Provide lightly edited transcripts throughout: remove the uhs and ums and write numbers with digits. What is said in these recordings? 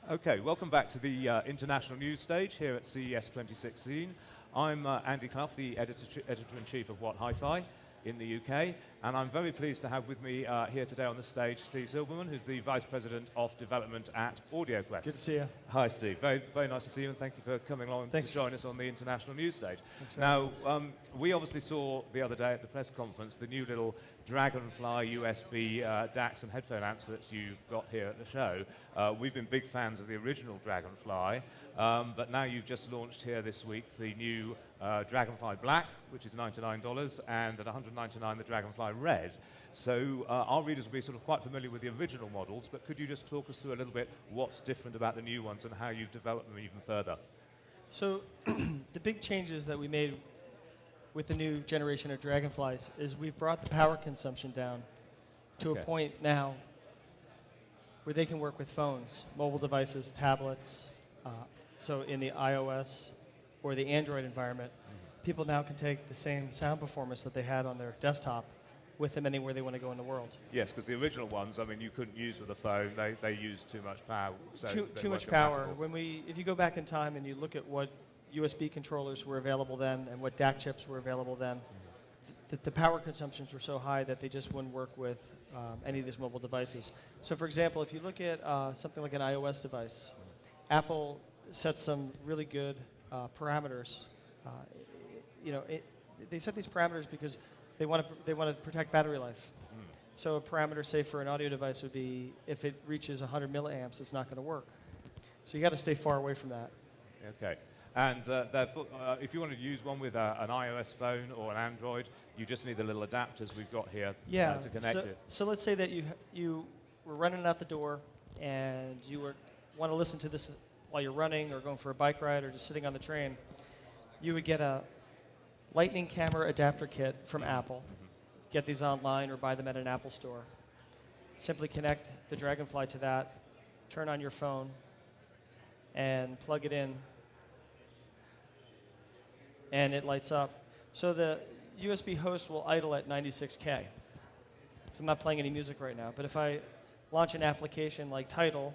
Okay, welcome back to the international news stage here at CES 2016. I'm Andy Clough, the editor-in-chief of What Hi-Fi in the UK, and I'm very pleased to have with me here today on the stage Steve Silberman, who's the Vice President of Development at Audioquest. Good to see you. Hi, Steve. Very, very nice to see you, and thank you for coming along to join us on the international news stage. Now, we obviously saw the other day at the press conference the new little DragonFly USB DACs and headphone amps that you've got here at the show. We've been big fans of the original DragonFly, but now you've just launched here this week the new DragonFly Black, which is $99, and at $199 the DragonFly Red. So our readers will be sort of quite familiar with the original models, but could you just talk us through a little bit what's different about the new ones and how you've developed them even further? So the big changes that we made with the new generation of Dragonflies is we've brought the power consumption down to a point now where they can work with phones, mobile devices, tablets. So in the iOS or the Android environment, people now can take the same sound performance that they had on their desktop with them anywhere they want to go in the world. Yes, because the original ones, I mean, you couldn't use with a phone. They used too much power. So too much power. If you go back in time and you look at what USB controllers were available then and what DAC chips were available then, the power consumptions were so high that they just wouldn't work with any of these mobile devices. So for example, if you look at something like an iOS device, Apple sets some really good parameters. They set these parameters because they want to protect battery life. So a parameter, say for an audio device, would be if it reaches 100 milliamps, it's not going to work. So you got to stay far away from that. Okay. And therefore, if you wanted to use one with an iOS phone or an Android, you just need the little adapters we've got here to connect it. So let's say that you were running out the door and you want to listen to this while you're running or going for a bike ride or just sitting on the train. You would get a Lightning camera adapter kit from Apple. Get these online or buy them at an Apple store. Simply connect the Dragonfly to that, turn on your phone, and plug it in, and it lights up. So the USB host will idle at 96K. So I'm not playing any music right now, but if I launch an application like Tidal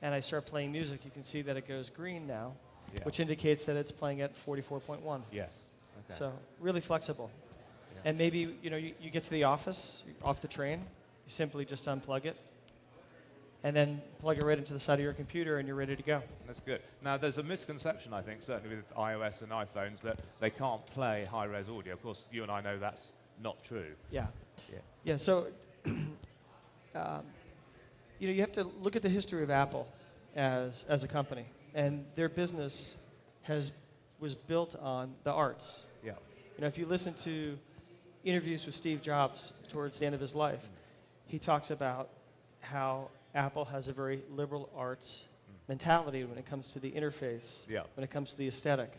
and I start playing music, you can see that it goes green now, which indicates that it's playing at 44.1. Yes. Okay. So really flexible. And maybe you get to the office, off the train, you simply just unplug it, and then plug it right into the side of your computer, and you're ready to go. That's good. Now, there's a misconception, I think, certainly with iOS and iPhones, that they can't play high-res audio. Of course, you and I know that's not true. Yeah. So, you have to look at the history of Apple as a company, and their business was built on the arts. Yeah. If you listen to interviews with Steve Jobs towards the end of his life, he talks about how Apple has a very liberal arts mentality when it comes to the interface, when it comes to the aesthetic.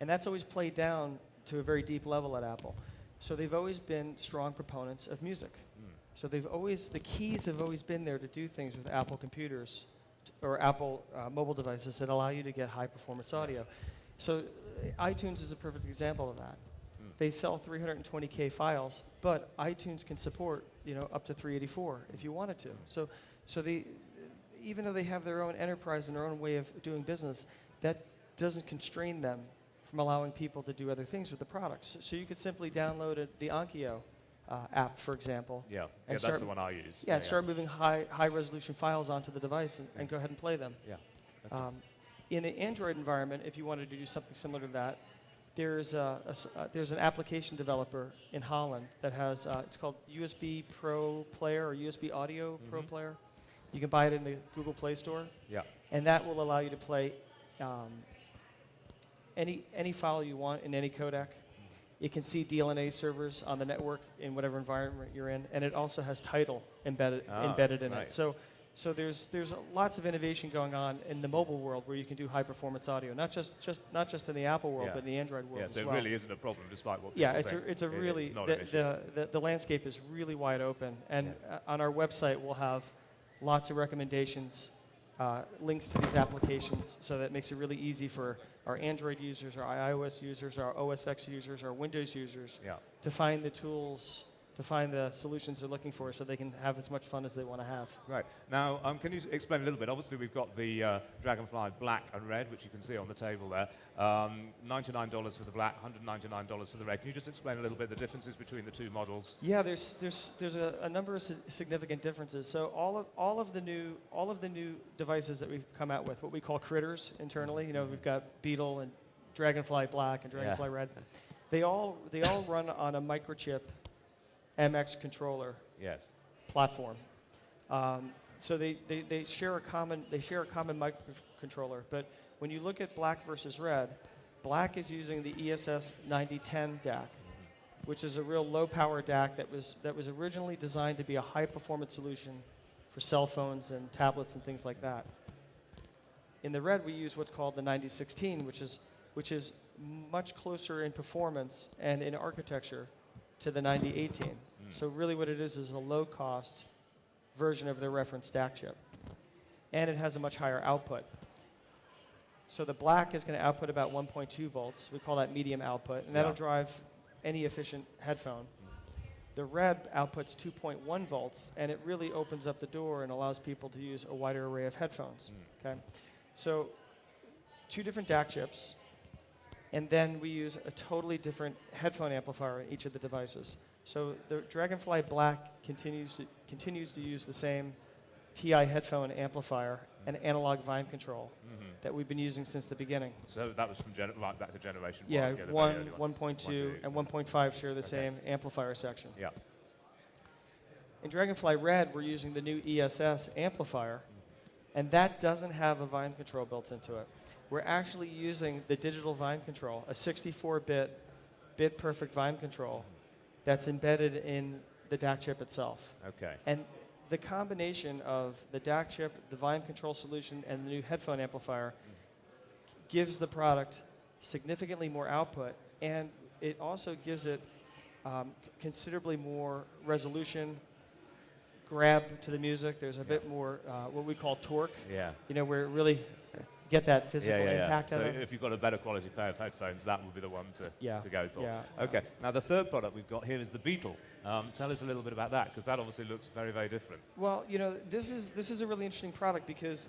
And that's always played down to a very deep level at Apple. So they've always been strong proponents of music. So the keys have always been there to do things with Apple computers or Apple mobile devices that allow you to get high performance audio. So iTunes is a perfect example of that. They sell 320K files, but iTunes can support up to 384 if you wanted to. So even though they have their own enterprise and their own way of doing business, that doesn't constrain them from allowing people to do other things with the products. So you could simply download the Onkyo app, for example. And that's the one I use. Start moving high resolution files onto the device and go ahead and play them. In the Android environment, if you wanted to do something similar to that, there's an application developer in Holland that has, it's called USB Pro Player or USB Audio Pro Player. You can buy it in the Google Play Store. And that will allow you to play any file you want in any codec. It can see DLNA servers on the network in whatever environment you're in, and it also has Tidal embedded in it. So there's lots of innovation going on in the mobile world where you can do high performance audio, not just in the Apple world, but in the Android world as well. So it really isn't a problem, despite what people think. It's a really the landscape is really wide open, and on our website we'll have lots of recommendations, links to these applications, so that makes it really easy for our Android users, our iOS users, our OS X users, our Windows users to find the tools to find the solutions they're looking for so they can have as much fun as they want to have. Right. Now, can you explain a little bit? Obviously, we've got the DragonFly black and red, which you can see on the table there. $99 for the black, $199 for the red. Can you just explain a little bit the differences between the two models? Yeah, there's a number of significant differences. So all of the new devices that we've come out with, what we call critters internally, we've got Beetle and DragonFly black and DragonFly red. They all run on a microchip MX controller platform. So they share a common microcontroller. But when you look at black versus red, black is using the ESS 9010 DAC, which is a real low power DAC that was originally designed to be a high performance solution for cell phones and tablets and things like that. In the red, we use what's called the 9016, which is much closer in performance and in architecture to the 9018. So really what it is a low-cost version of their reference DAC chip. And it has a much higher output. So the black is going to output about 1.2 volts. We call that medium output, and that'll drive any efficient headphone. The red outputs 2.1 volts, and it really opens up the door and allows people to use a wider array of headphones. Okay? So 2 different DAC chips, and then we use a totally different headphone amplifier in each of the devices. So the DragonFly Black continues to use the same TI headphone amplifier and analog volume control that we've been using since the beginning. So that was from back to generation 1. Yeah, 1.2, and 1.5 share the same amplifier section. Yeah. In DragonFly Red, we're using the new ESS amplifier, and that doesn't have a volume control built into it. We're actually using the digital volume control, a 64-bit perfect volume control that's embedded in the DAC chip itself. Okay. And the combination of the DAC chip, the volume control solution, and the new headphone amplifier gives the product significantly more output, and it also gives it considerably more resolution, grab to the music. There's a bit more what we call torque. Yeah. Where it really get that physical impact so of it. if you've got a better quality pair of headphones, that would be the one to go for. Yeah. Okay. Now the third product we've got here is the Beetle. Tell us a little bit about that, because that obviously looks very, very different. Well, this is a really interesting product because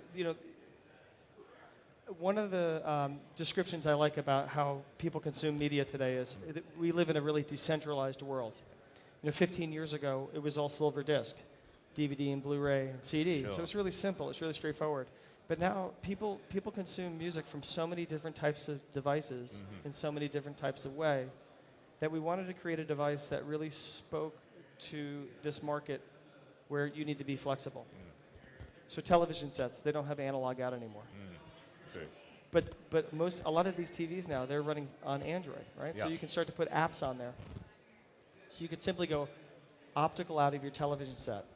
one of the descriptions I like about how people consume media today is that we live in a really decentralized world. 15 years ago, it was all silver disc, DVD and Blu-ray and CD. Sure. So it's really simple. It's really straightforward. But now people consume music from so many different types of devices in so many different types of way that we wanted to create a device that really spoke to this market where you need to be flexible. So television sets, they don't have analog out anymore. But a lot of these TVs now, they're running on Android, right? Yeah. So you can start to put apps on there. So you could simply go optical out of your television set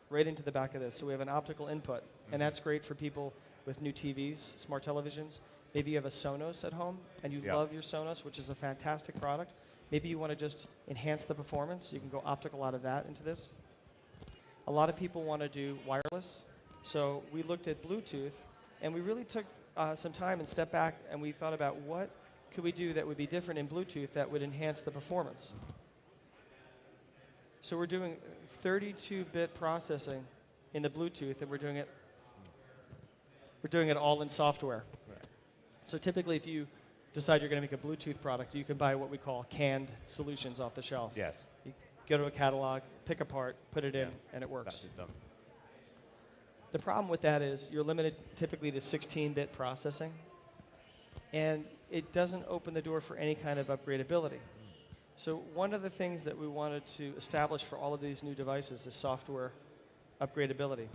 right into the back of this. So we have an optical input, and that's great for people with new TVs, smart televisions. Maybe you have a Sonos at home, and you love your Sonos, which is a fantastic product. Maybe you want to just enhance the performance. You can go optical out of that into this. A lot of people want to do wireless. So we looked at Bluetooth, and we really took some time and stepped back, and we thought about what could we do that would be different in Bluetooth that would enhance the performance. So we're doing 32-bit processing in the Bluetooth, and we're doing it all in software. Right. So typically, if you decide you're going to make a Bluetooth product, you can buy what we call canned solutions off the shelf. Yes. You go to a catalog, pick a part, put it in, and it works. That's it done. The problem with that is you're limited typically to 16-bit processing, and it doesn't open the door for any kind of upgradability. So one of the things that we wanted to establish for all of these new devices is software upgradability.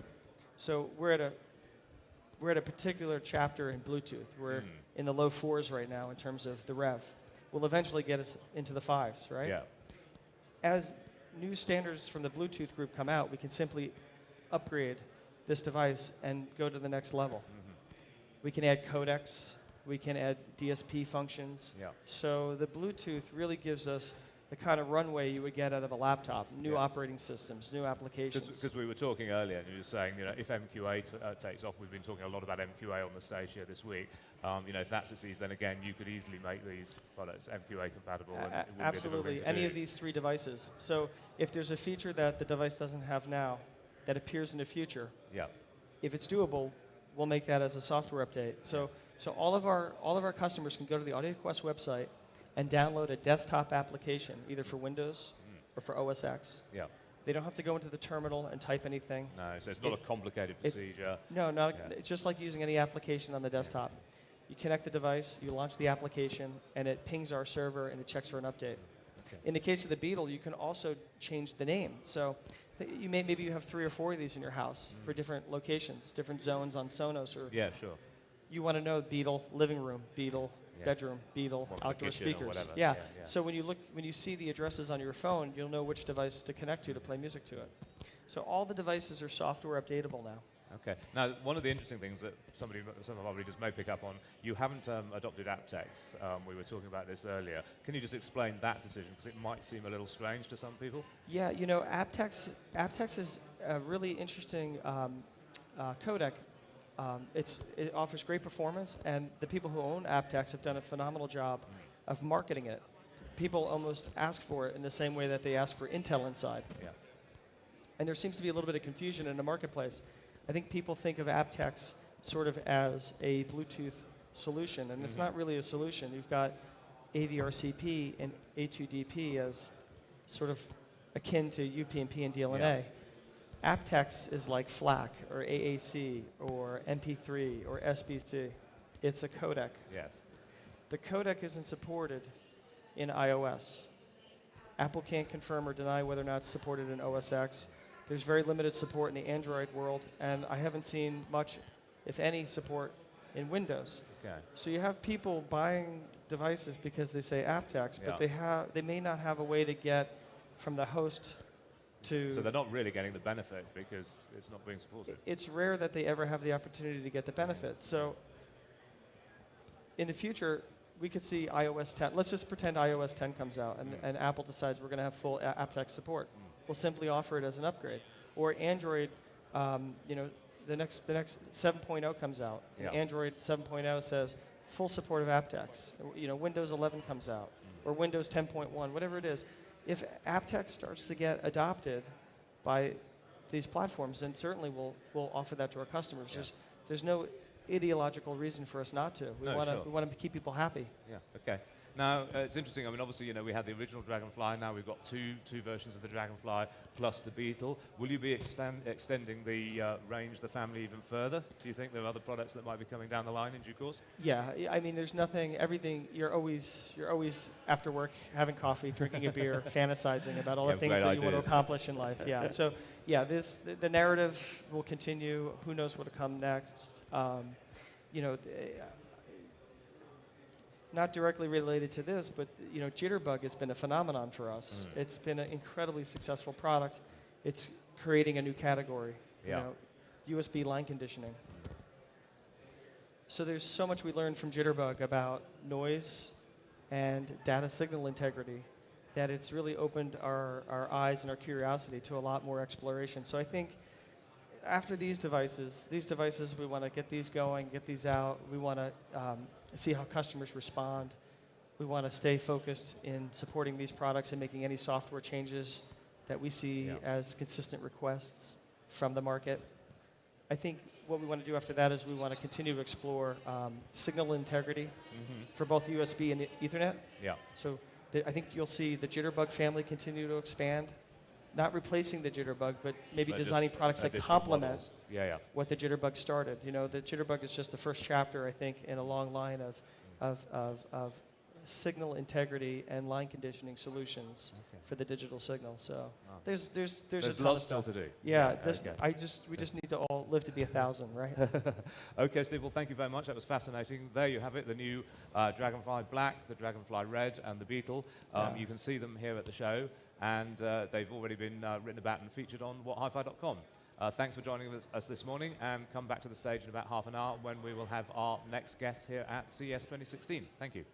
So we're at a particular chapter in Bluetooth. We're in the low 4s right now in terms of the rev. We'll eventually get us into the 5s, right? Yeah. As new standards from the Bluetooth group come out, we can simply upgrade this device and go to the next level. We can add codecs. We can add DSP functions. Yeah. So the Bluetooth really gives us the kind of runway you would get out of a laptop, new operating systems, new applications. Because we were talking earlier, and you were saying, if MQA takes off, we've been talking a lot about MQA on the stage here this week. If that succeeds, then again, you could easily make these products MQA compatible. And it wouldn't Absolutely, be a difficult thing to any do. of these 3 devices. So if there's a feature that the device doesn't have now that appears in the future, if it's doable, we'll make that as a software update. So all of our customers can go to the Audioquest website and download a desktop application, either for Windows or for OS X. They don't have to go into the terminal and type anything. No, so it's not a complicated procedure. No, it's just like using any application on the desktop. You connect the device, you launch the application, and it pings our server and it checks for an update. In the case of the Beetle, you can also change the name. So maybe you have 3 or 4 of these in your house for different locations, different zones on Sonos. Or Sure. you want to know Beetle living room, Beetle bedroom, Beetle outdoor speakers. Yeah. So when you see the addresses on your phone, you'll know which device to connect to play music to it. So all the devices are software updatable now. Okay. Now, one of the interesting things that some of our readers may pick up on, you haven't adopted aptX. We were talking about this earlier. Can you just explain that decision? Because it might seem a little strange to some people. Yeah, aptX is a really interesting codec. It offers great performance, and the people who own aptX have done a phenomenal job of marketing it. People almost ask for it in the same way that they ask for Intel Inside. And there seems to be a little bit of confusion in the marketplace. I think people think of aptX sort of as a Bluetooth solution, and it's not really a solution. You've got AVRCP and A2DP as sort of akin to UPnP and DLNA. aptX is like FLAC or AAC or MP3 or SBC. It's a codec. The codec isn't supported in iOS. Apple can't confirm or deny whether or not it's supported in OS X. There's very limited support in the Android world, and I haven't seen much, if any, support in Windows. So you have people buying devices because they say aptX, but they may not have a way to get from the host to... So they're not really getting the benefit because it's not being supported. It's rare that they ever have the opportunity to get the benefit. So in the future, we could see iOS 10. Let's just pretend iOS 10 comes out and Apple decides we're going to have full aptX support. We'll simply offer it as an upgrade. Or Android, the next 7.0 comes out, and Android 7.0 says full support of aptX. Windows 11 comes out, or Windows 10.1, whatever it is. If aptX starts to get adopted by these platforms, then certainly we'll offer that to our customers. There's no ideological reason for us not to. We want to keep people happy. Okay. Now, it's interesting. I mean, obviously, we had the original DragonFly. Now we've got two versions of the DragonFly plus the Beetle. Will you be extending the range, the family, even further? Do you think there are other products that might be coming down the line in due course? Yeah. I mean, there's nothing. Everything. You're always after work, having coffee, drinking a beer, fantasizing about all the things that you want to accomplish in life. So, the narrative will continue. Who knows what will come next? Not directly related to this, but Jitterbug has been a phenomenon for us. It's been an incredibly successful product. It's creating a new category. USB line conditioning. So there's so much we learned from Jitterbug about noise and data signal integrity that it's really opened our eyes and our curiosity to a lot more exploration. So I think after these devices, we want to get these going, get these out. We want to see how customers respond. We want to stay focused in supporting these products and making any software changes that we see as consistent requests from the market. I think what we want to do after that is we want to continue to explore signal integrity for both USB and Ethernet. So I think you'll see the Jitterbug family continue to expand. Not replacing the Jitterbug, but maybe designing products that complement what the Jitterbug started. The Jitterbug is just the first chapter, I think, in a long line of signal integrity and line conditioning solutions for the digital signal. So there's a ton lots of stuff still to do. Yeah, we just need to all live to be 1,000, right? Okay, Steve. Well, thank you very much. That was fascinating. There you have it, the new DragonFly Black, the DragonFly Red, and the Beetle. You can see them here at the show. And they've already been written about and featured on whathifi.com. Thanks for joining us this morning, and come back to the stage in about half an hour when we will have our next guest here at CES 2016. Thank you.